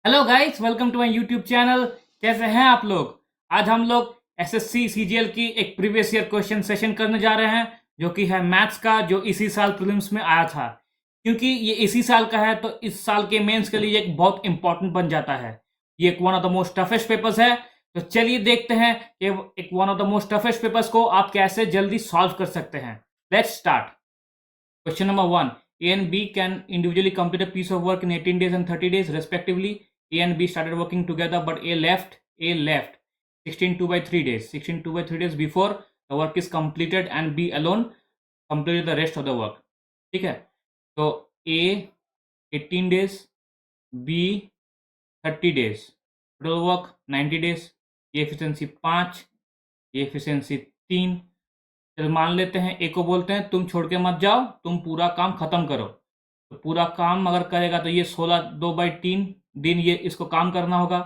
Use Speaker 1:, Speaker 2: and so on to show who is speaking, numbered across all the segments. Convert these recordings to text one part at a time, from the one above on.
Speaker 1: Hello guys, welcome to my YouTube channel. कैसे हैं आप लोग? आज हम लोग एसएससी सीजीएल की एक प्रीवियस ईयर क्वेश्चन सेशन करने जा रहे हैं, जो कि है मैथ्स का, जो इसी साल प्रीलिम्स में आया था। क्योंकि ये इसी साल का है तो इस साल के मेंस के लिए एक बहुत इंपॉर्टेंट बन जाता है। ये एक one of the most toughest papers है। तो चलिए देखते हैं कि एक one of the most toughest papers को आप कैसे जल्दी सॉल्व कर सकते हैं। Let's start. Question number one: A and B can individually complete a piece of work in 18 days and 30 days respectively. A and B started working together, but A left 16 2 by 3 days. 16 2 by 3 days before the work is completed, and B alone completed the rest of the work. ठीक है, तो A 18 days, B 30 days, total work 90 days. ये efficiency 5, ये efficiency 3। चलो मान लेते हैं ए को बोलते हैं तुम छोड़ के मत जाओ, तुम पूरा काम खत्म करो। तो पूरा काम अगर करेगा तो ये 16 2/3 दिन ये इसको काम करना होगा।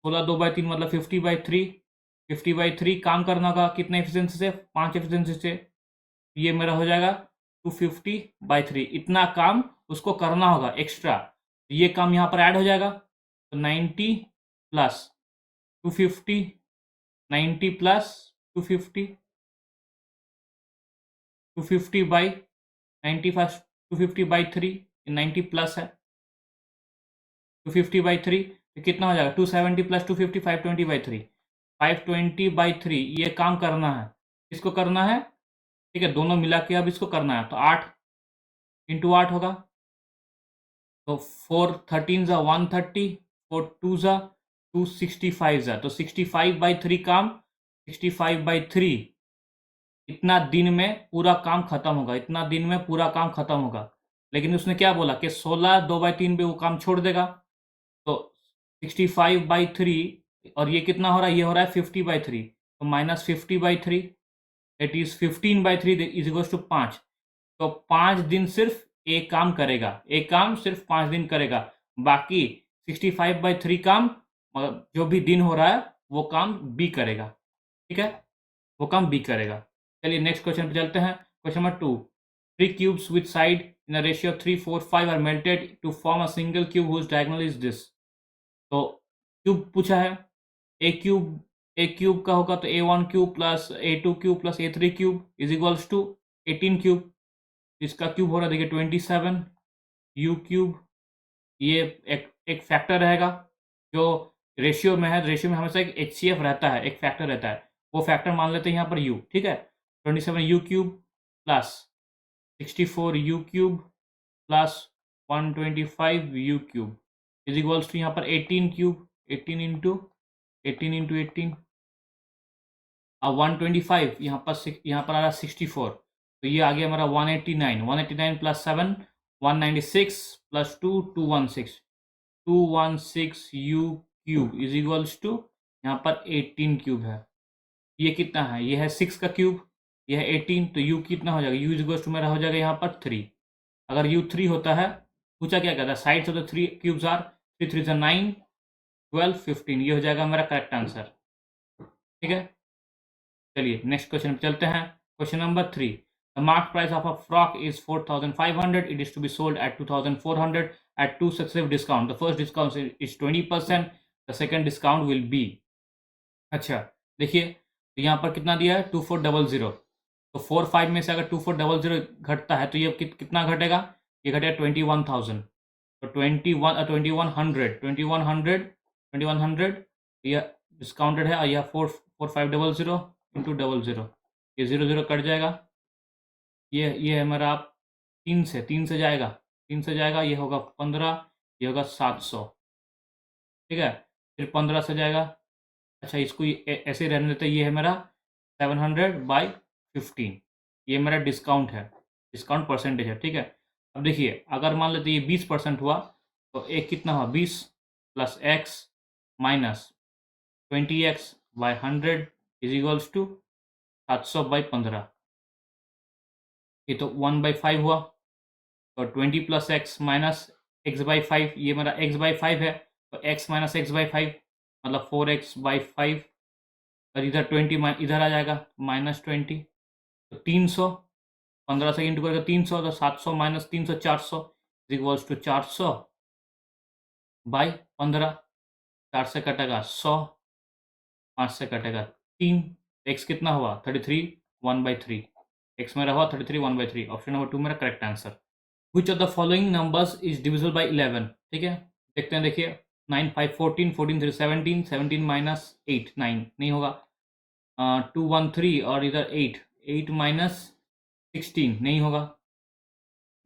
Speaker 1: 16 2/3 मतलब 50/3। 50/3 काम करना होगा कितने एफिशिएंसी से? 5 एफिशिएंसी से। ये मेरा हो जाएगा 250/3। इतना काम उसको करना होगा एक्स्ट्रा। ये काम यहाँ पर ऐड हो जाएगा, तो 90 प्लस 250, 90 प्लस 250, 250/3, 90 प्लस है। 250/3 तो कितना हो जाएगा? 270 प्लस 250, 520/3। 520/3 ये काम करना है। इसको करना है, ठीक है, दोनों मिला के अब इसको करना है। तो 8 इंटू 8 होगा, तो 4 13 ज़ा 130, 4 2 ज़ा 265 ज़ा, तो 65/3 काम, 65/3 इतना दिन में पूरा काम खत्म होगा। इतना दिन में पूरा काम खत्म होगा। लेकिन उसने क्या बोला कि 16 2/3 पे वो काम छोड़ देगा। तो 65/3 और ये कितना हो रहा है? ये हो रहा है 50/3, तो minus 50/3 it is 15/3 is equal to 5। तो 5 दिन सिर्फ एक काम करेगा, एक काम सिर्फ 5 दिन करेगा। बाकी 65/3 काम, मतलब जो भी दिन हो रहा है वो काम बी करेगा। ठीक है, वो काम बी करेगा। चलिए नेक्स्ट क्वेश्चन पे चलते हैं। Question number 2: 3 cubes with side in a ratio of 3 4 5 are melted to form a single cube whose diagonal is this. तो क्यूब पूछा है। ए क्यूब का होगा तो A1 cube plus A2 cube plus A3 cube is equals to 18 cube. इसका cube हो रहा है, देखिए 27 यू क्यूब। ये एक फैक्टर रहेगा जो रेशियो में है। रेशियो में हमेशा एक HCF रहता है, एक फैक्टर रहता है। वो फैक्टर मान लेते हैं यहाँ पर यू। ठीक है, 27 u cube plus 64 u cube plus 125 u cube is equals to यहाँ पर 18 क्यूब। 18 इंटू 18 अब 125 यहाँ पर आ रहा 64, तो ये आ गया हमारा 189। 189 plus 7 196 plus 2 216। 216 u cube is equals to यहाँ पर 18 क्यूब है। ये कितना है? ये है 6 का क्यूब, ये है 18, तो यू कितना हो जाएगा? यू इज इक्वल्स टू मेरा हो जाएगा यहाँ पर 3। अगर यू 3 होता है, पूछा क्या कहता है? Sides of the 3 cubes are 3 3 9 12 15। ये हो जाएगा मेरा करेक्ट आंसर। ठीक है, चलिए नेक्स्ट क्वेश्चन पे चलते हैं। Question number 3: the mark price of a frock is 4500, it is to be sold at 2400 at two successive discount. The first discount is 20%, the second discount will be। अच्छा, देखिए तो यहाँ पर कितना दिया है? 2400। तो 45 में से अगर 2400 घटता है तो ये कितना घटेगा? ये घटेगा 21,000। तो 2100 ये डिस्काउंटेड है, और यह 4500 इंटू 00, ये 00 कट जाएगा। ये है मेरा 3 से जाएगा, 3 से जाएगा, ये होगा 15, ये होगा 700। ठीक है, फिर 15 से जाएगा। अच्छा, इसको ऐसे रहने देते, ये है मेरा 700/15। ये मेरा डिस्काउंट है, डिस्काउंट परसेंटेज है। ठीक है, अब देखिए अगर मान लेते ये 20% हुआ, तो एक कितना हुआ? 20 plus x minus 20x/100 is equals to 700/15। ये तो 1/5 हुआ, तो 20 प्लस एक्स माइनस x/5, ये मेरा x/5 है, तो x माइनस x/5 मतलब 4x/5, और इधर 20 इधर आ जाएगा -20, तो 300। 15 से इंटू करेगा 300, तो 700 minus 300 400 is equals to 400। By 15, 4 से कटेगा 100, 5 से कटेगा 3, x कितना हुआ 33, 1/3, x मेरा हुआ 33, 1/3। ऑप्शन नंबर 2 मेरा correct answer. Which of the following numbers is divisible by 11? ठीक है, देखते हैं। देखिए 9 5 14, 14 3 17, 17 माइनस 8 9 नहीं होगा। 2 1 3 और इधर 8, 8 माइनस 16 नहीं होगा।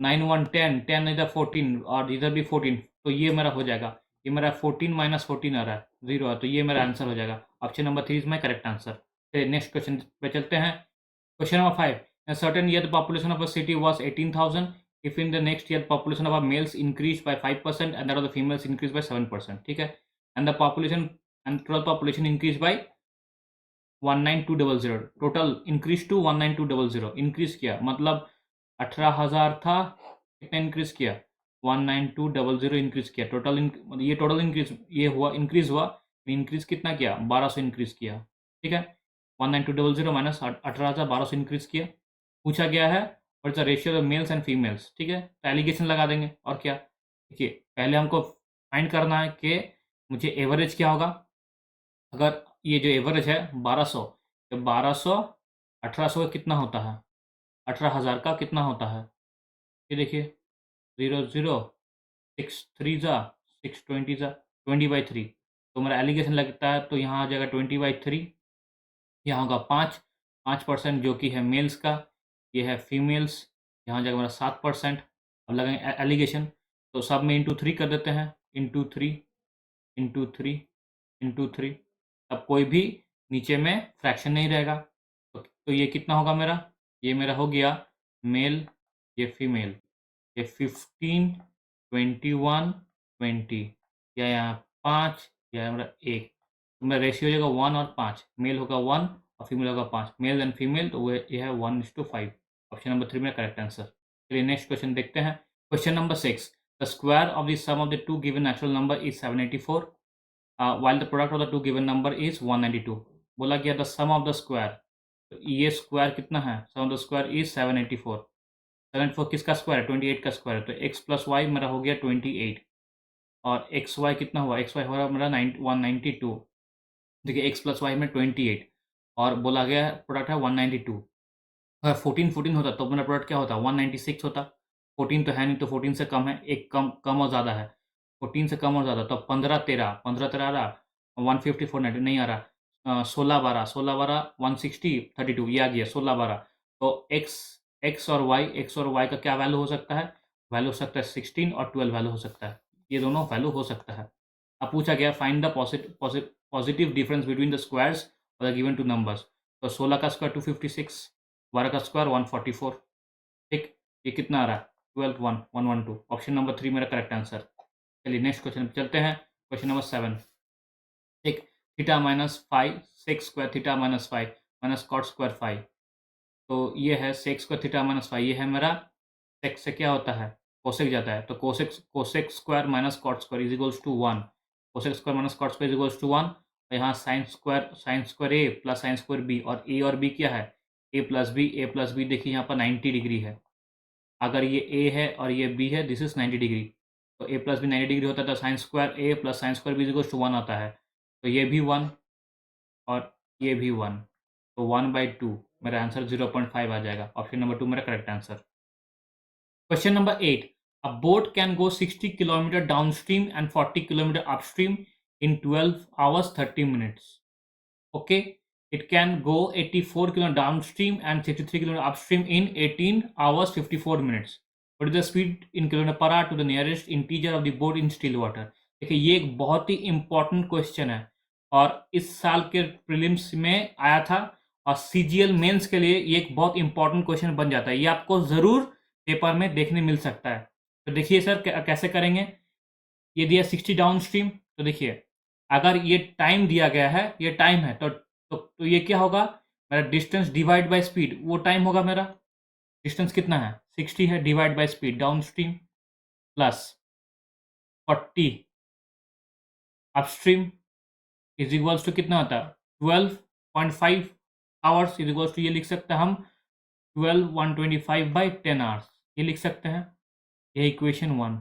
Speaker 1: 9 1 10, 10 इधर 14 और इधर भी 14, तो ये मेरा हो जाएगा। ये मेरा 14 माइनस 14 आ रहा है, 0 है, तो ये मेरा आंसर हो जाएगा। Option number 3 is my correct answer. फिर नेक्स्ट क्वेश्चन पे चलते हैं। Question number 5, a certain year the population of a city was 18,000 if in the next year population of a males increased by 5% and that of the females increased by 7%, ठीक है, and the population and total population increased by 19200, total increase to 19200, increase किया मतलब 18,000 था, कितना increase किया 19200 increase किया। Total ये total increase ये हुआ, इंक्रीज हुआ, इंक्रीज कितना किया 1200 इंक्रीज किया। ठीक है, 19200 माइनस 18,000, 1200 इंक्रीज किया। पूछा गया है और it's ratio of males and females. ठीक है, तो एलिगेशन लगा देंगे और क्या। देखिए पहले हमको फाइंड करना है कि मुझे एवरेज क्या होगा। अगर ये जो एवरेज है 1200, तो 1200 1800 का कितना होता है, 18,000 का कितना होता है। ये देखिए 0 0 6 3 ज़ा 6 20 ज़ा 20/3, तो मेरा एलिगेशन लगता है, तो यहाँ आ जाएगा 20/3। यहाँ होगा 5% जो कि है मेल्स का, ये है फीमेल्स, यहाँ जाएगा मेरा 7%। अब लगाएंगे एलिगेशन, तो सब में इंटू 3 कर देते हैं, इंटू 3 इंटू 3 इंटू 3, अब कोई भी नीचे में फ्रैक्शन नहीं रहेगा। तो ये कितना होगा मेरा, ये मेरा हो गया मेल, ये फीमेल, ये 15 21 20, या यहाँ 5 या मेरा 1, तो मेरा रेशियो हो जाएगा 1 और 5, मेल होगा 1 और फीमेल होगा 5, मेल एंड फीमेल, तो वो ये है 1:5। ऑप्शन नंबर 3 मेरा करेक्ट आंसर। चलिए नेक्स्ट क्वेश्चन देखते हैं। Question number 6, the square of the sum of the two given natural number is 784 while the product of the two given number is 192। बोला गया the sum of the square, तो ये square कितना है, sum of the square is 784। 784 किसका square है, 28 का square है, तो x प्लस वाई मेरा हो गया 28, और एक्स वाई कितना हुआ, एक्स वाई हो रहा मेरा 192। देखिए x प्लस वाई में 28 और बोला गया प्रोडक्ट है 192। अगर 14 14 होता तो मेरा प्रोडक्ट क्या होता, 196 होता। 14 तो है नहीं, तो 14 से कम है, एक कम कम और ज़्यादा है, 14 से कम और ज़्यादा, तो 15 13 15 13 आ रहा, 154 90 नहीं आ रहा, 16 12 16 12 160 32 ये आ गया 16 12। तो एक्स और वाई का क्या वैल्यू हो सकता है, वैल्यू हो सकता है 16 और 12 वैल्यू हो सकता है, ये दोनों वैल्यू हो सकता है। अब पूछा गया find the positive difference between the squares और द गिवन टू नंबर्स, तो 16 का स्क्वायर 256, 12 का स्क्वायर 144। ठीक, ये कितना आ रहा है 12 1 112। ऑप्शन नंबर 3 मेरा करेक्ट आंसर। चलिए नेक्स्ट क्वेश्चन पे चलते हैं। क्वेश्चन नंबर 7, ठीक, theta minus 5 sec square theta minus 5 minus cot square 5, तो ये है सेक्स स्क्वायर थीटा माइनस 5, ये है मेरा सेक्स से क्या होता है कोसेक जाता है, तो cosec square minus cot square is equals to 1, cosec square minus cot square is equals to 1। और यहाँ sine square A plus sine square B, और ए और बी क्या है ए प्लस बी, देखिए यहाँ पर 90 डिग्री है। अगर ये ए है और ये बी है, दिस इज 90 डिग्री, तो ए प्लस बी 90 डिग्री होता है, तो sine square A plus sine square B is equals to 1 आता है, तो ये भी 1 और ये भी 1, तो 1/2 मेरा आंसर 0.5 आ जाएगा। ऑप्शन नंबर 2 मेरा correct answer. Question number 8. A boat can go 60 km downstream and 40 km upstream in 12 hours 30 minutes. Okay. It can go 84 km downstream and 63 km upstream in 18 hours 54 minutes. What is the speed in km per hour to the nearest integer of the boat in still water? देखिए ये एक बहुत ही important question है और इस साल के prelims में आया था, और सीजीएल मेंस के लिए ये एक बहुत इंपॉर्टेंट क्वेश्चन बन जाता है, ये आपको ज़रूर पेपर में देखने मिल सकता है। तो देखिए सर कैसे करेंगे। ये दिया 60 डाउन स्ट्रीम, तो देखिए अगर ये टाइम दिया गया है, ये टाइम है, तो ये क्या होगा मेरा डिस्टेंस डिवाइड बाय स्पीड, वो टाइम होगा मेरा। डिस्टेंस कितना है 60 है, divide by speed downstream plus 40 upstream is equals to कितना होता है 12.5 आवर्स इज इक्वल्स टू, ये लिख सकते हैं हम 12 125/10 आवर्स, ये लिख सकते हैं, ये इक्वेशन 1।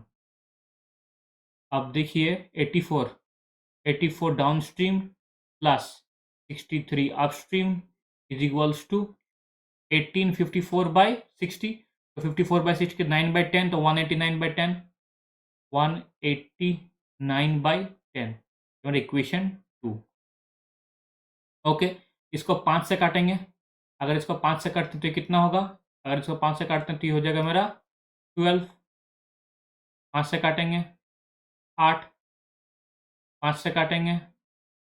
Speaker 1: अब देखिए 84 downstream plus 63 upstream is equals to 1854/60। तो 54/60 के 9/10, तो 189/10, 189/10 और इक्वेशन 2। ओके, इसको 5 से काटेंगे। अगर इसको 5 से काटते तो ये कितना होगा? अगर इसको 5 से काटते हैं तो ये हो जाएगा मेरा 12। 5 से काटेंगे 8, 5 से काटेंगे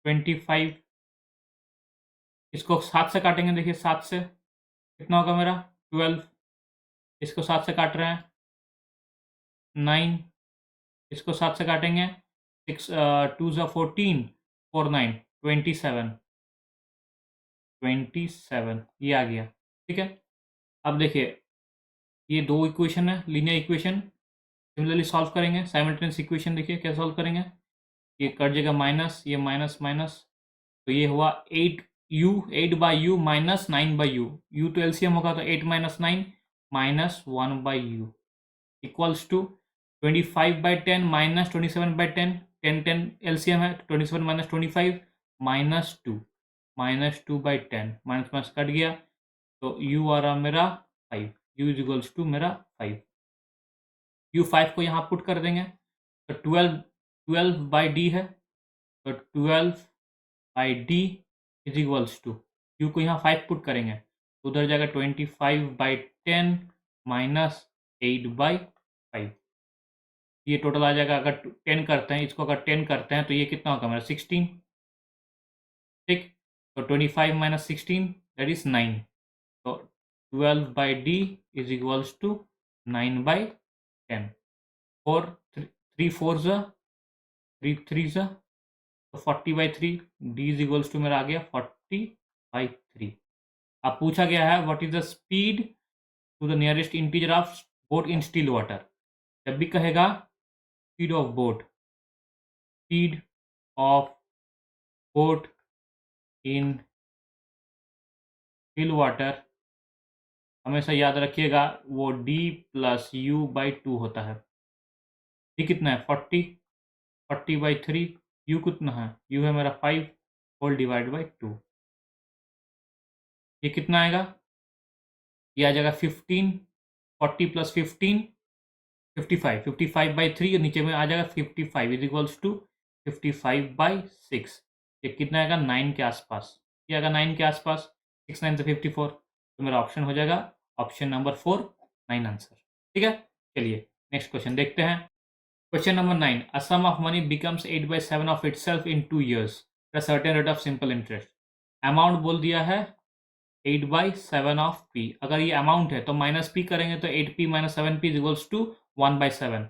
Speaker 1: 25, इसको 7 से काटेंगे। देखिए 7 से कितना होगा मेरा 12, इसको 7 से काट रहे हैं 9, इसको 7 से काटेंगे 6 2 ज़ा 14, 4 9 27, 27 ये आ गया। ठीक है, अब देखिए ये दो इक्वेशन है, लीनियर इक्वेशन। सिमिलरली सॉल्व करेंगे साइमल्टेनियस इक्वेशन। देखिए कैसे सॉल्व करेंगे, ये कट जाएगा माइनस, ये माइनस माइनस, तो ये हुआ 8u, 8/u minus 9/u, u तो एलसीएम होगा तो 8 - 9 minus 1/u equals to 25/10 minus 27/10, 10 10 LCM है, 27 - 25 माइनस 2, -2/10, माइनस माइनस कट गया तो u आ रहा मेरा 5, u इज इक्वल्स टू मेरा 5। u5 को यहाँ पुट कर देंगे तो 12/d है, तो 12/d is equals to u को यहाँ 5 पुट करेंगे तो उधर जाएगा 25/10 माइनस 8/5। ये टोटल आ जाएगा, अगर 10 करते हैं इसको, अगर 10 करते हैं तो ये कितना होगा मेरा 16। ठीक, तो 25 - 16 दैट इज 9, तो 12/d इज इक्वल्स टू 9/10। 4 3 4 ज़ा 3 3 ज़ा, तो 40/3, d इज इक्वल्स टू मेरा आ गया 40/3। अब पूछा गया है what is the speed to the nearest integer of boat in still water. जब भी कहेगा speed of boat, speed of boat in still water, हमेशा याद रखिएगा वो d + u/2 होता है। d कितना है 40, 40/3, u कितना है, u है मेरा 5 होल डिवाइड बाई 2। ये कितना आएगा, ये आ जाएगा 15, 40 + 15 55, 55/3 और नीचे में आ जाएगा 55 इज इक्वल्स टू 55/6। ये कितना आएगा 9 के आसपास, ये आएगा 9 के आसपास, 6 9 से 54, तो मेरा ऑप्शन हो जाएगा ऑप्शन नंबर 4, 9 आंसर। ठीक है, चलिए नेक्स्ट क्वेश्चन देखते हैं। Question number 9, a sum of money becomes 8/7 of itself in 2 years at a certain rate of simple interest. Amount बोल दिया है 8/7 ऑफ p। अगर ये अमाउंट है तो माइनस p करेंगे तो 8p - 7p is equals to 1/7।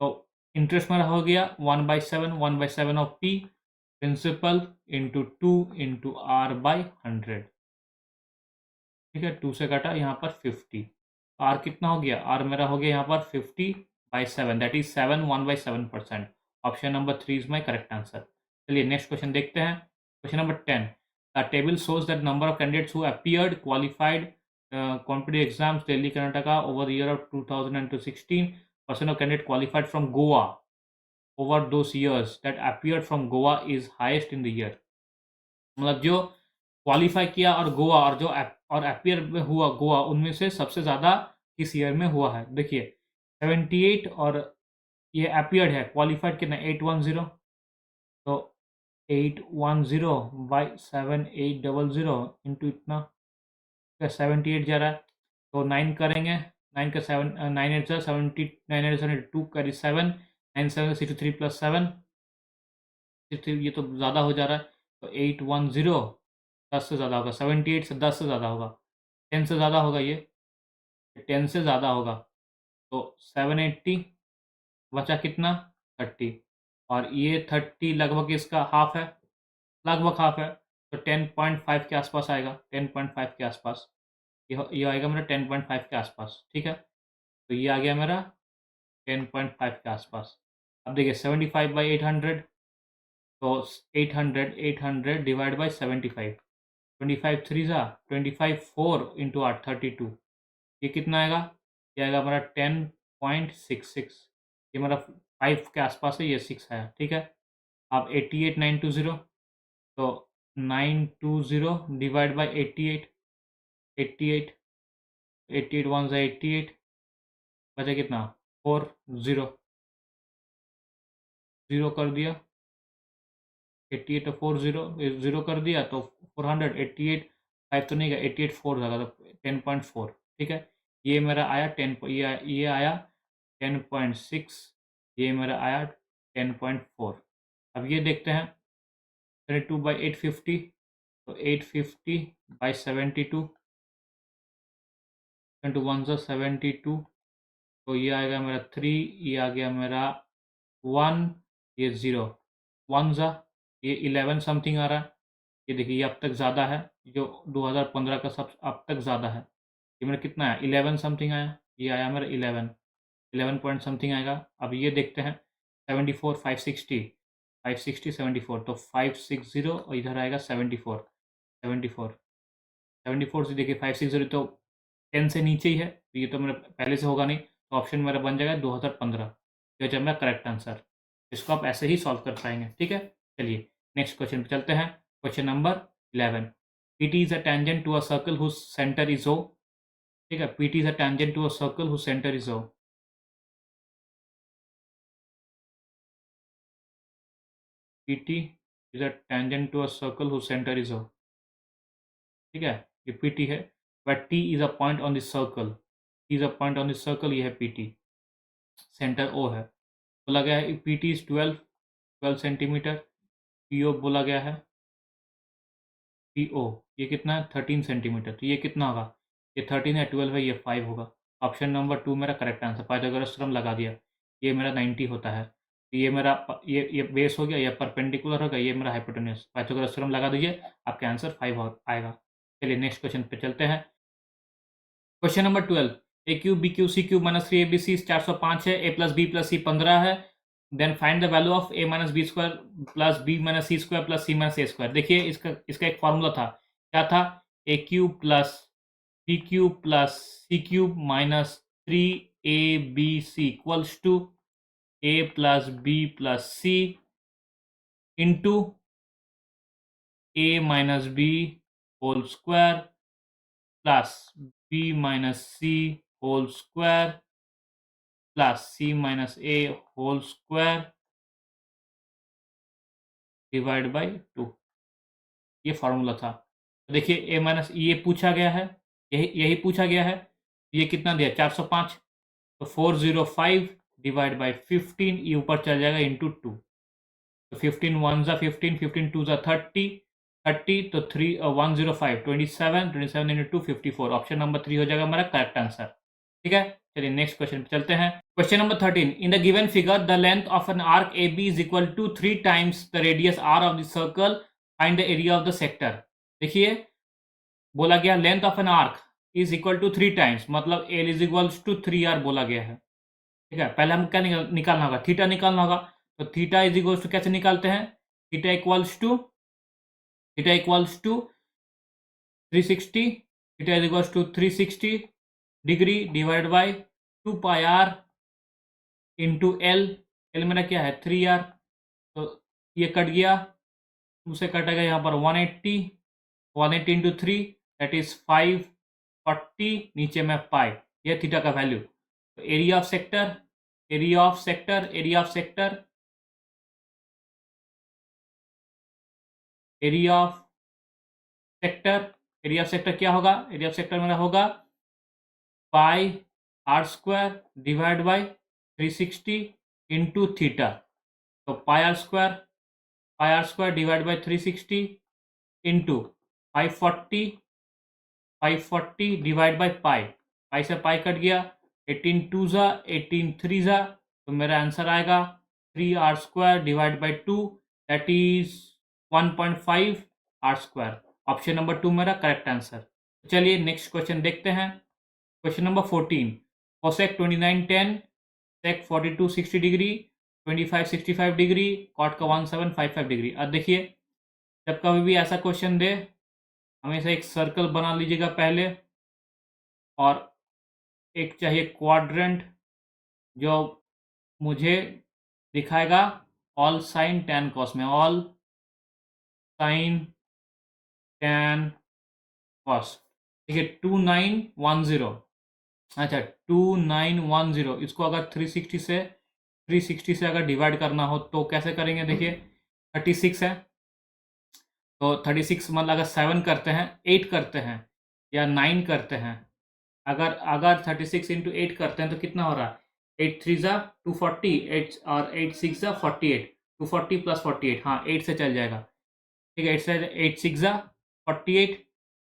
Speaker 1: तो इंटरेस्ट मेरा हो गया 1/7, 1/7 of p, principal into 2 into r/100। ठीक है, 2 से कटा यहाँ पर 50, r कितना हो गया, r मेरा हो गया यहाँ पर 50/7, that is 7 1/7%। Option number 3 is my correct answer. चलिए नेक्स्ट क्वेश्चन देखते हैं। Question number 10, the table shows that number of candidates who appeared qualified competitive exams Delhi Karnataka over the year of 2016, percent of candidate qualified from Goa over those years that appeared from Goa is highest in the year। मतलब जो qualify किया और गोवा, और जो और appear में हुआ गोवा, उनमें से सबसे ज़्यादा किस ईयर में हुआ है। देखिए 78 और ये अपियर्ड है, क्वालिफाइड कितना 810, तो 810/7800 इंटू इतना 78 जा रहा है, तो 9 करेंगे, 9 का 7 9 8 70, 9 8 72 करी 7, 9 7 63 + 7, ये तो ज़्यादा हो जा रहा है, तो 810 10 से ज़्यादा होगा, 78 से 10 से ज़्यादा होगा, 10 से ज़्यादा होगा, ये 10 से ज़्यादा होगा, तो 780 बचा कितना 30, और ये 30 लगभग इसका हाफ है, लगभग हाफ है, तो 10.5 के आसपास आएगा, 10.5 के आसपास, ये आएगा मेरा 10.5 के आसपास। ठीक है, तो ये आ गया मेरा 10.5 के आसपास। अब देखिए 75/800, तो 800 डिवाइड बाई 75, 25 3 ज़ा 25 4 इंटू 8 32, ये कितना आएगा, ये आएगा मेरा 10.66, ये मेरा 5 के आसपास है, ये 6 है, ठीक है। अब 88,920, तो 920 डिवाइड बाई 88, 88, 88 वन ज़ा 88, बचा कितना 4, 0, 0 कर दिया, 88 तो 4 0 0 कर दिया तो 400, 88 5 तो नहीं गया, 88 4 जाएगा तो 10.4, ठीक है। ये मेरा आया 10, ये आया 10.6, ये मेरा आया 10.4। अब ये देखते हैं 32 बाई 850, तो 850 बाई 72, 1 ज़ा 72, तो ये आएगा मेरा 3, ये आ गया मेरा 1, ये 0, 1 ज़ा ये 11 समथिंग आ रहा है। ये देखिए ये अब तक ज़्यादा है, जो 2015 का सब अब तक ज़्यादा है। ये मेरा कितना है 11 समथिंग आया, ये आया मेरा 11 पॉइंट समथिंग आएगा। अब ये देखते हैं 74 560, 560 74, तो 560 और इधर आएगा 74, 74, 74 से देखिए 560 तो 10 से नीचे ही है, तो ये तो मेरा पहले से होगा नहीं, तो ऑप्शन मेरा बन जाएगा 2015, ये हो मेरा करेक्ट आंसर। इसको आप ऐसे ही सॉल्व कर पाएंगे, ठीक है। चलिए नेक्स्ट क्वेश्चन पे चलते हैं। Question number 11, PT is a tangent to a circle whose center is O, ठीक है। PT is a tangent to a circle whose center is O, PT is a tangent to a circle whose center is O, ठीक है। ये PT है, but T is a point on the circle, T is a point on the circle, ये है PT, centre O है। बोला गया है PT is 12 सेंटीमीटर, PO बोला गया है PO ये कितना है 13 सेंटीमीटर, तो ये कितना होगा, ये 13 है, 12 है, ये 5 होगा। ऑप्शन नंबर 2 मेरा करेक्ट आंसर, पाइथागोरस थ्योरम लगा दिया, ये मेरा 90 होता है। तो ये मेरा ये बेस हो गया, ये परपेंडिकुलर होगा, ये मेरा हाइपोटेन्यूस, पाइथागोरस थ्योरम लगा दीजिए, आपके आंसर 5 आएगा। चलिए नेक्स्ट क्वेश्चन पे चलते हैं। Question number 12, A cube B cube C cube minus 3ab 405 है, a plus B plus C 15 है, then find the value of a minus B square plus B minus C square plus C minus A square. देखिए इसका एक formula था, क्या था, A cube plus B cube plus C cube minus 3abc equals to a plus B plus C into a minus B whole square plus b minus c whole square plus c minus a whole square divide by 2, ये formula था। तो देखिए a minus ये पूछा गया है, यही पूछा गया है, ये कितना दिया 405, तो 405 डिवाइड बाई 15, ये ऊपर चल जाएगा इंटू 2, तो 15 वन ज़ा 15, 15 टू ज़ा 30, 30 तो 3 105 27, 27 इंटू 2 54, ऑप्शन नंबर 3 हो जाएगा हमारा करेक्ट आंसर, ठीक है। चलिए नेक्स्ट क्वेश्चन पे चलते हैं। Question number 13, in the given figure the length of an arc A B is equal to 3 times the radius R of the circle, find the area of the sector. देखिए बोला गया length of an arc is equal to 3 times, मतलब L is equals to 3r बोला गया है, ठीक है। पहले हम क्या निकालना होगा, थीटा निकालना होगा, तो थीटा इज इक्वल्स टू कैसे निकालते हैं, theta equals to 360, theta is equals to 360 degree divide by 2 pi r into l, l मेरा क्या है 3r, तो ये कट गया, 2 से कटेगा यहाँ पर 180, 180 इंटू 3 दैट इज 540, नीचे में पाई, ये थीटा का वैल्यू। तो area of sector, area of sector, area of sector, area of sector, area of sector क्या होगा, एरिया ऑफ सेक्टर मेरा होगा pi R square divide by 360 into theta, तो pi R square divide by 360 into 540 divide by pi, pi से pi cut गया, 18 to ज़ा 18 3 ज़ा, तो मेरा आंसर आएगा 3r square divide by 2 that is 1.5 r square, option number 2 मेरा correct answer. चलिए नेक्स्ट क्वेश्चन देखते हैं। क्वेश्चन नंबर 14, कोसेक 2910, सेक 42 60 डिग्री, 25 65 डिग्री, कॉट का 1755 डिग्री। अब देखिए जब कभी भी ऐसा क्वेश्चन दे, हमेशा एक सर्कल बना लीजिएगा पहले, और एक चाहिए क्वाड्रेंट जो मुझे दिखाएगा ऑल साइन टैन कॉस में, ऑल साइन टैन कॉस, ठीक है 2910। अच्छा 2910, इसको अगर 360 से अगर डिवाइड करना हो तो कैसे करेंगे, देखिए 36 है, तो 36 मतलब अगर 7 करते हैं, 8 करते हैं या 9 करते हैं, अगर अगर 36 इंटू 8 करते हैं तो कितना हो रहा है, 8 3 ज़ा 240, 8 और 8 6 ज़ा 48, 240 प्लस 48, हाँ 8 से चल जाएगा, ठीक है 8 6 ज़ा 48,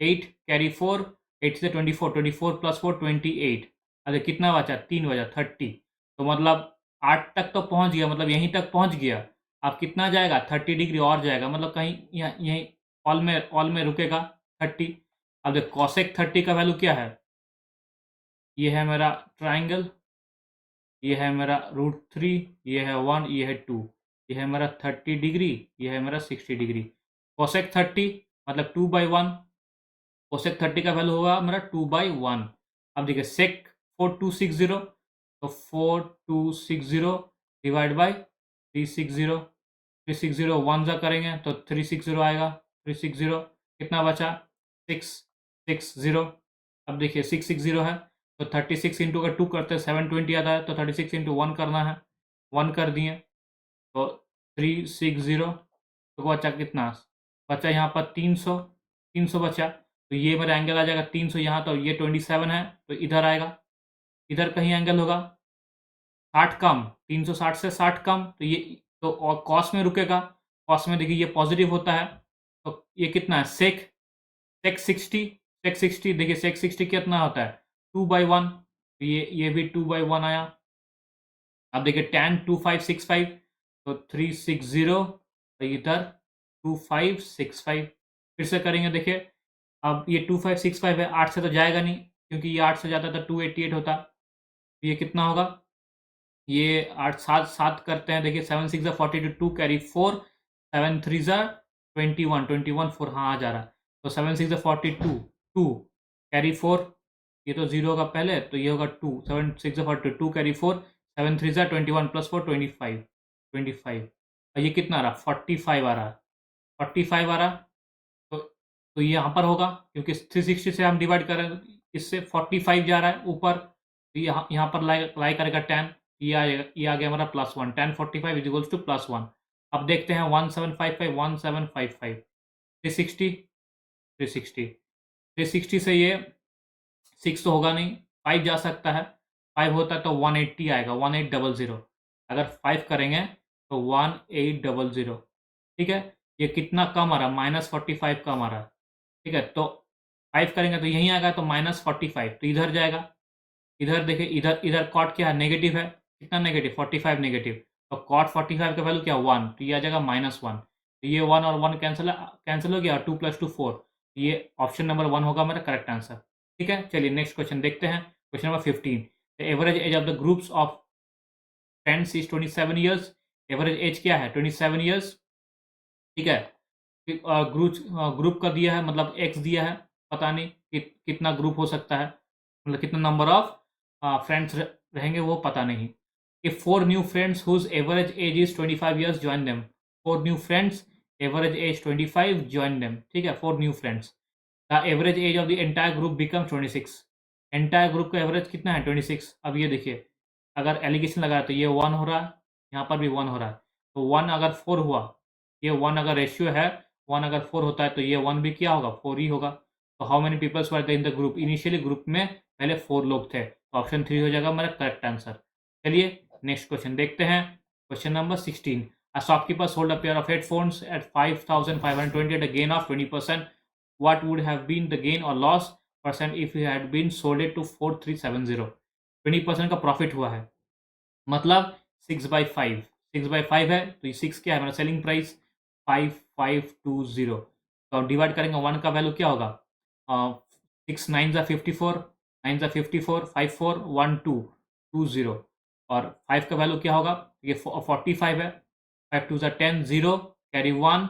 Speaker 1: 8 कैरी 4, 8 से 24, 24 प्लस 4 28, अरे कितना बचा, 3 बचा 30, तो मतलब 8 तक तो पहुंच गया, मतलब यहीं तक पहुंच गया। अब कितना जाएगा, 30 डिग्री और जाएगा, मतलब कहीं यहीं ऑल में रुकेगा 30। अब देख कॉसेक 30 का वैल्यू क्या है, ये है मेरा ट्राइंगल, ये है मेरा √3, ये है 1, ये है 2, ये है मेरा 30 डिग्री, ये है मेरा 60 डिग्री। कोसेक 30 मतलब 2/1, कोसेक 30 का वैल्यू होगा मेरा 2/1। अब देखिए सेक 4260, तो 4260 डिवाइड बाई 360, 360 वन ज़ा करेंगे तो 360 आएगा, 360 कितना बचा 660। अब देखिए 660 है तो 36 इंटू का 2 करते हैं 720 आता है, तो 36 इंटू 1 करना है, 1 कर दिए तो 360, तो बचा कितना, बचा यहाँ पर 300, 300 बचा, तो ये मेरा एंगल आ जाएगा 300 यहाँ, तो ये 27 है तो इधर आएगा, इधर कहीं एंगल होगा 60 कम, 360 से 60 कम, तो ये तो और कॉस में रुकेगा, कॉस में देखिए ये पॉजिटिव होता है, तो ये कितना है सेक 60, सेक 60 देखिए सेक 60 कितना होता है 2/1, तो ये भी 2/1 आया। अब देखिए tan 2565, तो 360, तो इधर 2565, फिर से करेंगे देखिए, अब ये 2565 है, 8 से तो जाएगा नहीं क्योंकि ये 8 से जाता था 288 होता, तो ये कितना होगा, ये 8 7 7 करते हैं, देखिए 7 6 42, 2 कैरी 4, 7 3 21, 21 4, हाँ आ जा रहा है, तो 7 6 42, 2 कैरी 4, ये तो 0 होगा पहले, तो ये होगा 2, 7 6 42, 2 कैरी 4, 7 3 21 प्लस 4 25, 25, और ये कितना आ रहा 45 आ रहा है, 45 आ रहा, तो ये यहाँ पर होगा क्योंकि 360 से हम डिवाइड कर रहे हैं, इससे 45 जा रहा है ऊपर, तो यहाँ पर लाई करेगा 10, ये आ गया हमारा +1, 10 45 इज इक्वल्स टू +1। अब देखते हैं 1755, 1755, 360, 360, 360 से ये 6 तो होगा नहीं, 5 जा सकता है, 5 होता है तो 180 आएगा, 1800, अगर 5 करेंगे तो 1800, ठीक है, ये कितना कम आ रहा है, -45 कम आ रहा है, ठीक है, तो 5 करेंगे तो यहीं आएगा, तो -45, तो इधर जाएगा, इधर देखिए इधर कॉट क्या है, नेगेटिव है, कितना नेगेटिव 45 नेगेटिव, तो कॉट 45 का वैल्यू क्या 1, तो ये आ जाएगा -1, तो ये 1 और 1 कैंसिल हो गया, 2 + 2 4, ये ऑप्शन नंबर 1 होगा मेरा करेक्ट आंसर। ठीक है, चलिए नेक्स्ट क्वेश्चन देखते हैं, question number 15, the average age of the groups of friends is 27 years, average age क्या है 27 ईयर्स, ठीक है, ग्रुप का दिया है, मतलब एक्स दिया है, पता नहीं कितना ग्रुप हो सकता है, मतलब कितना नंबर ऑफ फ्रेंड्स रहेंगे वो पता नहीं। If 4 new friends whose average age is 25 years join them, 4 new friends average age 25 join them, ठीक है 4 new friends, the average age of the entire group become 26, entire group का average कितना है 26। अब ये देखिए अगर एलिगेशन लगा तो ये 1 हो रहा है, यहाँ पर भी 1 हो रहा है, तो 1 अगर 4 हुआ, ये 1 अगर रेशियो है, 1 अगर 4 होता है तो ये 1 भी क्या होगा 4 ही होगा। तो how many peoples were in the group, initially group में पहले 4 लोग थे, तो ऑप्शन 3 हो जाएगा मेरा करेक्ट आंसर। चलिए नेक्स्ट क्वेश्चन देखते हैं, question number 16, a shopkeeper sold a pair of headphones at 5520 at a gain of 20%, what would have been the gain or loss percent if he had been sold it to 4370, 20% का profit हुआ है, मतलब 6/5, 6/5 है, तो ये 6 क्या है मेरा सेलिंग प्राइस 5520, तो डिवाइड करेंगे 1 का वैल्यू क्या होगा, 6 9 ज़ा 54, 9 ज़ा 54, 54 1 2 20, और 5 का वैल्यू क्या होगा, ये 45 है, 5 2 ज़ा 10 0 कैरी 1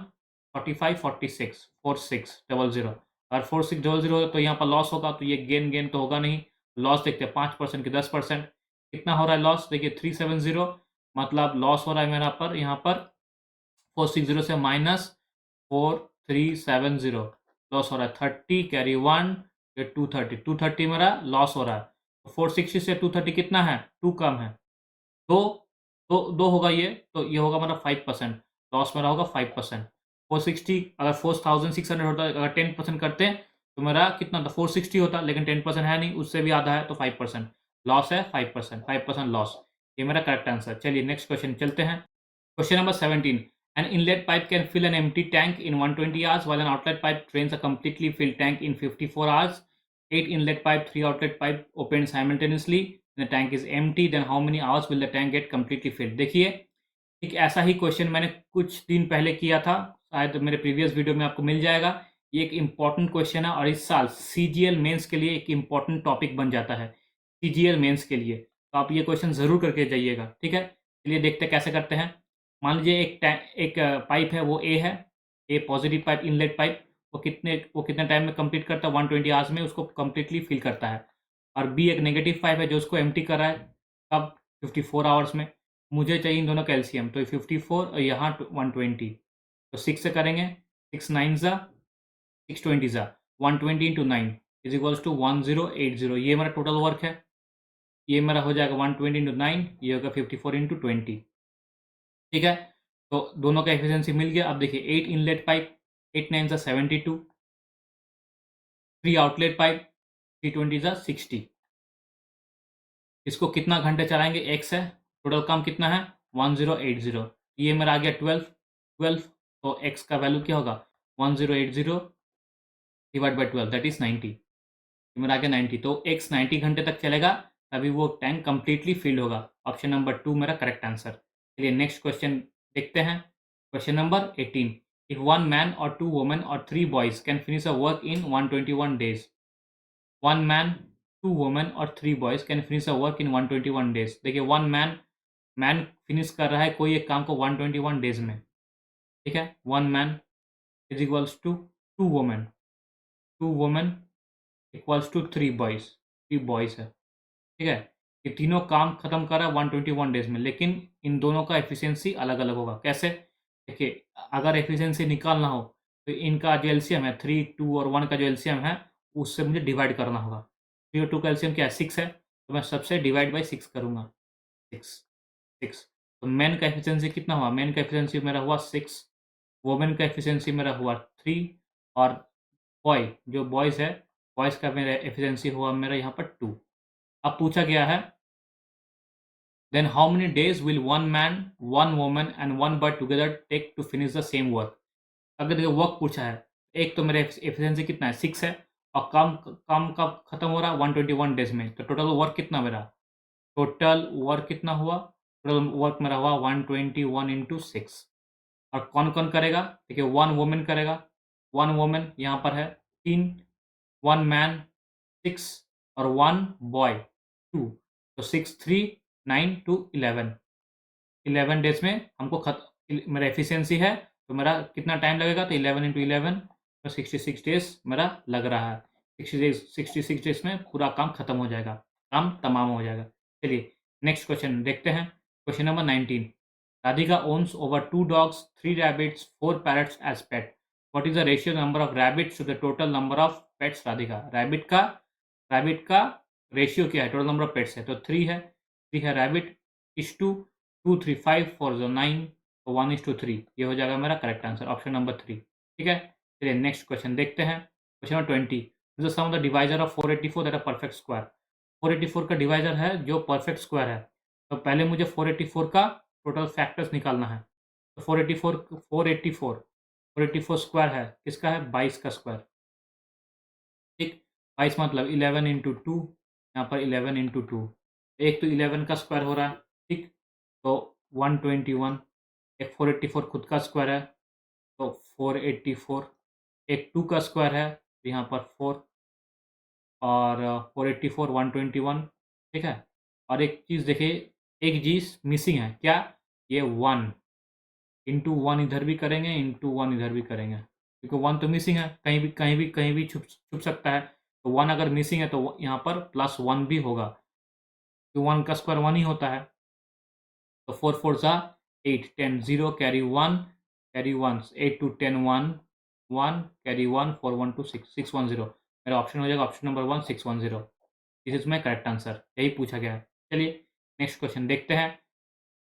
Speaker 1: 45 46 4600, और 4600 तो यहाँ पर लॉस होगा, तो ये गेन तो होगा नहीं, लॉस देखते हैं 5% की 10%, कितना हो रहा है लॉस, देखिए 370, मतलब लॉस हो रहा है मेरा पर यहाँ पर 460 से माइनस 4370 लॉस हो रहा है। 30 कैरी 1 ये 230 मेरा लॉस हो रहा है। 460 से 230 कितना है? 2 कम है, दो होगा ये, तो ये होगा मेरा 5%, लॉस मेरा होगा 5%। 460 अगर 4600 होता है, अगर 10% करते हैं तो मेरा कितना था? 460 होता, लेकिन 10% है नहीं, उससे भी आधा है, तो 5% लॉस है। 5% लॉस, ये मेरा करेक्ट आंसर। चलिए नेक्स्ट क्वेश्चन चलते हैं। Question number 17, an inlet pipe can fill an empty tank in 120 hours while an outlet pipe drains a completely filled tank in 54 hours. 8 inlet pipe, 3 outlet pipe open simultaneously. The tank is empty, then how many hours will the tank get completely filled? देखिए, एक ऐसा ही question मैंने कुछ दिन पहले किया था, शायद मेरे प्रीवियस वीडियो में आपको मिल जाएगा। ये एक इम्पॉर्टेंट क्वेश्चन है और इस साल सीजीएल मेंस के लिए एक इम्पॉर्टेंट टॉपिक बन जाता है, सीजीएल मेंस के लिए। तो आप ये क्वेश्चन ज़रूर करके जाइएगा, ठीक है। चलिए देखते हैं कैसे करते हैं। मान लीजिए एक पाइप है, वो ए है, ए पॉजिटिव पाइप, इनलेट पाइप, वो कितने टाइम में कंप्लीट करता है? 120 आवर्स में उसको कंप्लीटली फिल करता है। और बी एक नेगेटिव पाइप है जो उसको एम्प्टी कर रहा है, कब? 54 आवर्स में। मुझे चाहिए इन दोनों का एलसीएम, तो 54 और यहाँ 120, तो 6 से करेंगे। 6 9 ज़ा 620 ज़ा 120 इंटू 9 इज इक्वल्स टू 1080। ये मेरा टोटल वर्क है, ये मेरा हो जाएगा 120 इंटू 9, ये होगा 54 इंटू 20, ठीक है। तो दोनों का एफिशिएंसी मिल गया। अब देखिए 8 इनलेट पाइप, 8 9 ज़ा 72, 3 आउटलेट पाइप, 320 ज़ा 60। इसको कितना घंटे चलाएंगे? एक्स है, टोटल काम कितना है? 1080। ये मेरा आ गया 12, तो एक्स का वैल्यू क्या होगा? 1080 डिवाइड बाई 12 दैट इज 90। ये मेरा आ गया 90, तो एक्स 90 घंटे तक चलेगा, तभी वो टैंक कंप्लीटली फिल होगा। ऑप्शन नंबर 2 मेरा करेक्ट आंसर। चलिए नेक्स्ट क्वेश्चन देखते हैं। क्वेश्चन नंबर 18, इफ 1 मैन और 2 वुमेन और 3 boys can finish a work in 121 days. 1 man, 2 women और 3 boys can finish a work in 121 days. देखिए 1 मैन फिनिश कर रहा है कोई एक काम को 121 डेज में, ठीक है। 1 man is equals to 2 women, 2 women equals to 3 boys, 3 boys है, ठीक है। ये तीनों काम खत्म कर रहा है 121 डेज में, लेकिन इन दोनों का एफिशिएंसी अलग अलग होगा। कैसे? देखिए, अगर एफिशिएंसी निकालना हो तो इनका जो एलसीएम है 3, 2 और 1 का जो एलसीएम है उससे मुझे डिवाइड करना होगा। 3 और 2 का एलसीएम क्या है? 6 है, तो मैं सबसे डिवाइड बाई 6 करूँगा। 6 6, तो मैन का एफिशिएंसी कितना हुआ? मैन का एफिशिएंसी मेरा हुआ 6, वुमेन का एफिशिएंसी मेरा हुआ 3, और जो बॉयज़ है, बॉयज़ का मेरा एफिशिएंसी हुआ मेरा यहाँ पर 2। अब पूछा गया है, then how many days will 1 man, 1 woman and 1 boy together take to finish the same work. अगर देखिए वर्क पूछा है, एक तो मेरा एफिशिएंसी कितना है? 6 है, और काम काम कब खत्म हो रहा है? 121 डेज में। तो टोटल वर्क कितना मेरा? टोटल वर्क कितना हुआ? टोटल वर्क मेरा हुआ 121 इंटू 6। और कौन-कौन करेगा? देखिए 1 वुमन करेगा, 1 वुमन यहाँ पर है 3, 1 मैन 6 और 1 बॉय 2, तो 6 3 9 टू 11, 11 डेज़ में हमको मेरा एफिशिएंसी है, तो मेरा कितना टाइम लगेगा? तो 11 इंटू 11 तो 66 डेज़ मेरा लग रहा है। 66 डेज़ में पूरा काम खत्म हो जाएगा, काम तमाम हो जाएगा। चलिए नेक्स्ट क्वेश्चन देखते हैं। Question number 19, Radhika owns over 2 dogs, 3 rabbits, 4 parrots as pet. What is the ratio number of rabbits to the total number of pets Radhika? Rabbit का रेशियो क्या है? टोटल नंबर ऑफ पेट्स है, तो 3 है, 3 है rabbit, इस to 2 3 5 4 9, तो 1:3, ये हो जाएगा मेरा करेक्ट आंसर, ऑप्शन नंबर 3, ठीक है। चलिए नेक्स्ट क्वेश्चन देखते हैं। Question number 20, the sum of the divisor of 484 that a perfect square. 484 का डिवाइजर है जो परफेक्ट स्क्वायर है, तो पहले मुझे 484 का टोटल फैक्टर्स निकालना है। तो 484 स्क्वायर है, किसका है? 22 का स्क्वायर, ठीक। 22 मतलब 11 इंटू 2, यहाँ पर 11 इंटू 2, एक तो 11 का स्क्वायर हो रहा है, ठीक। तो 121, एक 484 खुद का स्क्वायर है, तो 484, एक 2 का स्क्वायर है, तो यहाँ पर 4, और 484 121, ठीक है। और एक चीज़ देखिए, एक चीज़ मिसिंग है, क्या? ये 1 इंटू 1 इधर भी करेंगे, इंटू 1 इधर भी करेंगे, क्योंकि 1 तो मिसिंग है, कहीं भी छुप छुप सकता है। तो 1 अगर मिसिंग है तो यहाँ पर +1 भी होगा, तो 1 का स्क्वायर 1 ही होता है। तो 4 4 सा 8, 10 0 कैरी 1 8 to 10 1 1 कैरी 1 4 1 2 6 610 मेरा ऑप्शन हो जाएगा option number 1 610। This is my correct answer, यही पूछा गया है। चलिए नेक्स्ट क्वेश्चन देखते हैं।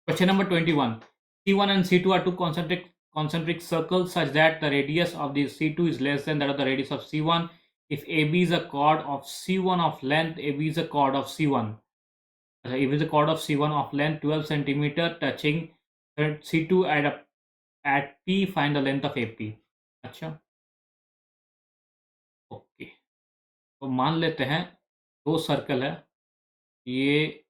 Speaker 1: Question number 21. C1 and C2 are two concentric circles such that the radius of the C2 is less than that of the radius of C1. If AB is a chord of C1 of length, AB is a chord of C1. AB is a chord of C1 of length 12 centimeter touching C2 at P. Find the length of AP. अच्छा, okay, तो मान लेते हैं दो circle है, ये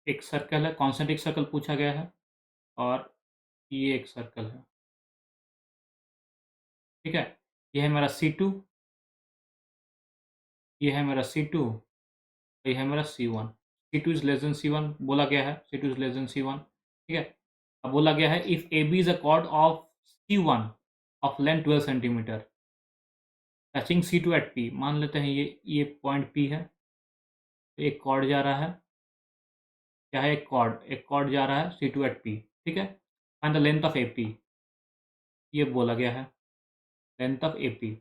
Speaker 1: एक circle है, कॉन्सेंट्रिक सर्कल पूछा गया है, और ये एक सर्कल है। ठीक है, ये है मेरा C2, ये है मेरा C2, ये है मेरा C1। C2 is less than C1 बोला गया है, C2 is less than C1। ठीक है, अब बोला गया है if AB is a chord of C1 of length 12 centimetre touching C2 at P। मान लेते हैं ये पॉइंट P है, तो एक कॉर्ड जा रहा है, क्या है, एक कॉर्ड जा रहा है C2 एट P। ठीक है, find the length of AP, ये बोला गया है, लेंथ ऑफ AP।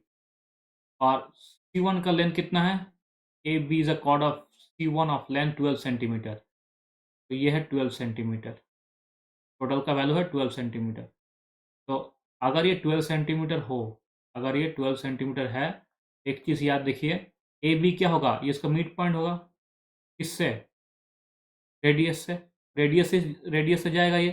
Speaker 1: और C1 का लेंथ कितना है, AB is a chord of C1 of length 12 centimetre, तो ये है 12 सेंटीमीटर, टोटल का वैल्यू है 12 सेंटीमीटर। तो अगर ये 12 सेंटीमीटर हो, अगर ये 12 सेंटीमीटर है, एक चीज़ याद देखिए, ए बी क्या होगा, ये इसका मिड पॉइंट होगा, किससे, रेडियस से, रेडियस से जाएगा ये,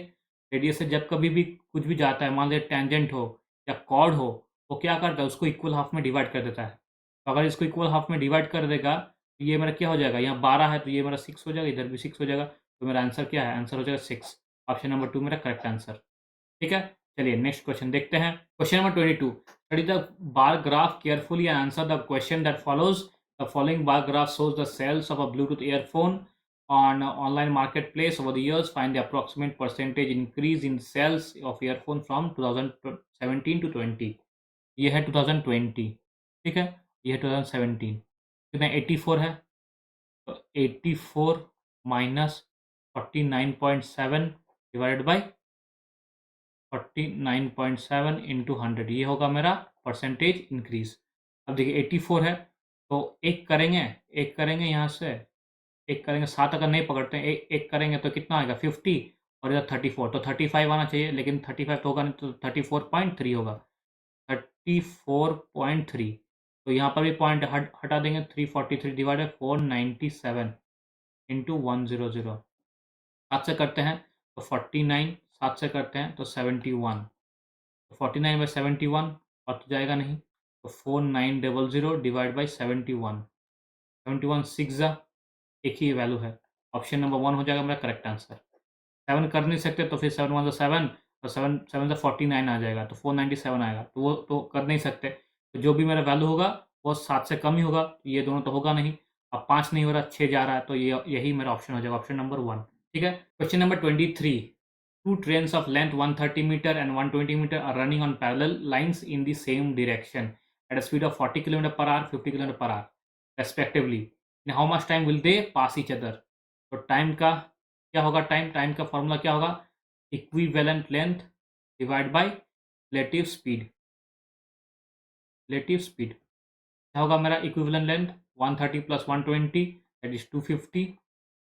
Speaker 1: रेडियस से जब कभी भी कुछ भी जाता है, मान लीजिए टेंजेंट हो या कॉर्ड हो, वो क्या करता है, उसको इक्वल हाफ में डिवाइड कर देता है। तो अगर इसको इक्वल हाफ में डिवाइड कर देगा, तो ये मेरा क्या हो जाएगा, यहाँ 12 है तो ये मेरा 6 हो जाएगा, इधर भी 6 हो जाएगा, तो मेरा आंसर क्या है, आंसर हो जाएगा 6। ऑप्शन नंबर 2 मेरा करेक्ट आंसर। ठीक है, चलिए नेक्स्ट क्वेश्चन देखते हैं। Question number 22, study the bar graph carefully and answer the question that follows. The following bar graph shows the sales of a Bluetooth earphone on online marketplace over the years. Find the approximate percentage increase in sales of earphone from 2017 to 20। ये है 2020, ठीक है, ये है 2017, कितना 84 है, तो 84 minus 49.7 divided by 49.7 into 100, ये होगा मेरा परसेंटेज इंक्रीज। अब देखिए 84 है, तो एक करेंगे यहाँ से, एक करेंगे, 7 अगर नहीं पकड़ते हैं, एक करेंगे तो कितना आएगा 50, और इधर 34, तो 35 आना चाहिए, लेकिन 35 तो होगा नहीं, तो 34.3 होगा, 34.3। तो यहाँ पर भी पॉइंट हटा देंगे, 343 डिवाइडेड 497 इंटू 100, 7 से करते हैं तो 49, 7 से करते हैं तो 71, तो 49/71 और तो जाएगा नहीं, तो 4900 डिवाइड बाई 71, 71 6 एक ही वैल्यू है, ऑप्शन नंबर 1 हो जाएगा मेरा करेक्ट आंसर। 7 कर नहीं सकते, तो फिर 7 1 7 और 7 7 49 आ जाएगा, तो 497 आएगा, तो वो तो कर नहीं सकते, तो जो भी मेरा वैल्यू होगा वो 7 से कम ही होगा, तो ये दोनों तो होगा नहीं। अब 5 नहीं हो रहा, 6 जा रहा है, तो यही मेरा ऑप्शन हो जाएगा, ऑप्शन नंबर 1। ठीक है, question number 23, two trains of length 130 meter and 120 meter are running on parallel lines in the same direction at a speed of 40 km per hour, 50 km per hour respectively. In how much time will they pass each other? तो time का क्या होगा, time का formula क्या होगा, equivalent length divide by relative speed. क्या होगा मेरा equivalent length, 130 plus 120 that is 250,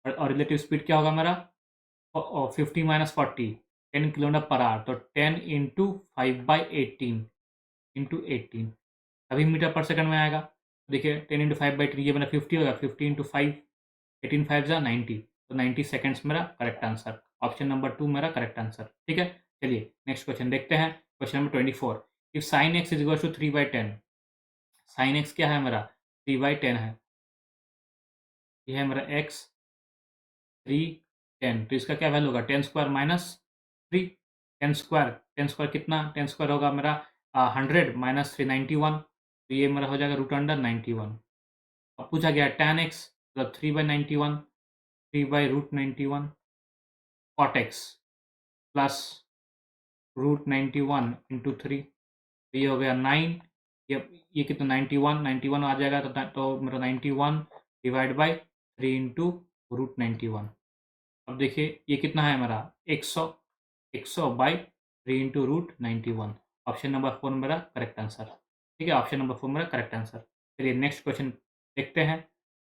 Speaker 1: और रिलेटिव स्पीड क्या होगा मेरा, 50 माइनस 40 10 किलोमीटर पर आवर, तो 10 इंटू 5/18 इंटू 18, अभी मीटर पर सेकंड में आएगा। देखिए 10 इंटू 5/3 ये मेरा 50 होगा, 50 इंटू 5 18 5 जा 90, तो 90 सेकेंड्स मेरा करेक्ट आंसर, ऑप्शन नंबर 2 मेरा करेक्ट आंसर। ठीक है, चलिए नेक्स्ट क्वेश्चन देखते हैं। Question number 24, if sine x is equal to 3/10, sine x क्या है मेरा, 3/10 है, ये है मेरा एक्स 3 10, तो इसका क्या वैल्यू होगा, 10 स्क्वायर माइनस 3, 10 स्क्वायर कितना, 10 स्क्वायर होगा मेरा 100 माइनस 391, तो ये मेरा हो जाएगा √91। अब पूछा गया tan x मतलब 3/91, 3/√91 cot x प्लस √91 इंटू 3, तो ये हो गया 9, ये कितना 91 आ जाएगा, तो मेरा 91 डिवाइड बाई 3 इंटू √91। अब देखिए ये कितना है हमारा 100 by 3 into root 91। Option number 4 मेरा करेक्ट आंसर। ठीक है, ऑप्शन नंबर 4 मेरा करेक्ट आंसर। चलिए नेक्स्ट क्वेश्चन देखते हैं।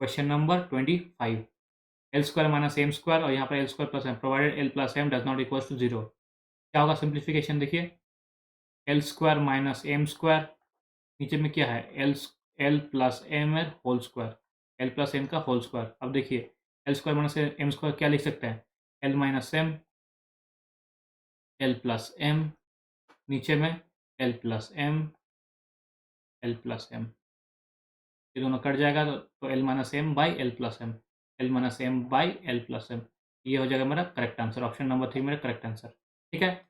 Speaker 1: Question number 25। L square minus m square और यहाँ पर l square plus m provided l plus m does not equals to 0। क्या होगा सिंप्लीफिकेशन? देखिए l square minus m square, नीचे में क्या है l plus m l whole square, l plus m का होल स्क्वायर। अब देखिए l square minus m square क्या लिख सकते हैं? L minus m, l plus m, नीचे में l plus m, l plus m, ये दोनों कट जाएगा तो l minus m by l plus m, l minus m by l plus m, ये हो जाएगा मेरा करेक्ट आंसर। ऑप्शन नंबर 3 मेरा करेक्ट आंसर। ठीक है,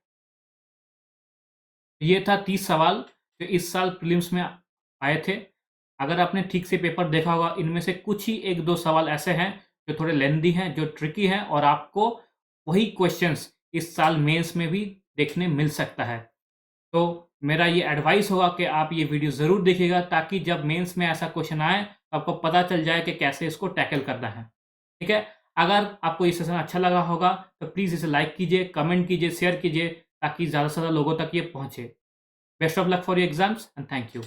Speaker 1: ये था 30 सवाल जो इस साल प्रीलिम्स में आए थे। अगर आपने ठीक से पेपर देखा होगा, इनमें से कुछ ही 1-2 सवाल ऐसे हैं जो थोड़े लेंदी हैं, जो ट्रिकी हैं, और आपको वही क्वेश्चंस इस साल मेंस में भी देखने मिल सकता है। तो मेरा ये एडवाइस होगा कि आप ये वीडियो ज़रूर देखिएगा, ताकि जब मेंस में ऐसा क्वेश्चन आए तो आपको पता चल जाए कि कैसे इसको टैकल करना है। ठीक है, अगर आपको ये सेशन अच्छा लगा होगा तो प्लीज़ इसे लाइक कीजिए, कमेंट कीजिए, शेयर कीजिए, ताकि ज़्यादा से ज़्यादा लोगों तक ये पहुँचे। Best of luck for your exams and thank you.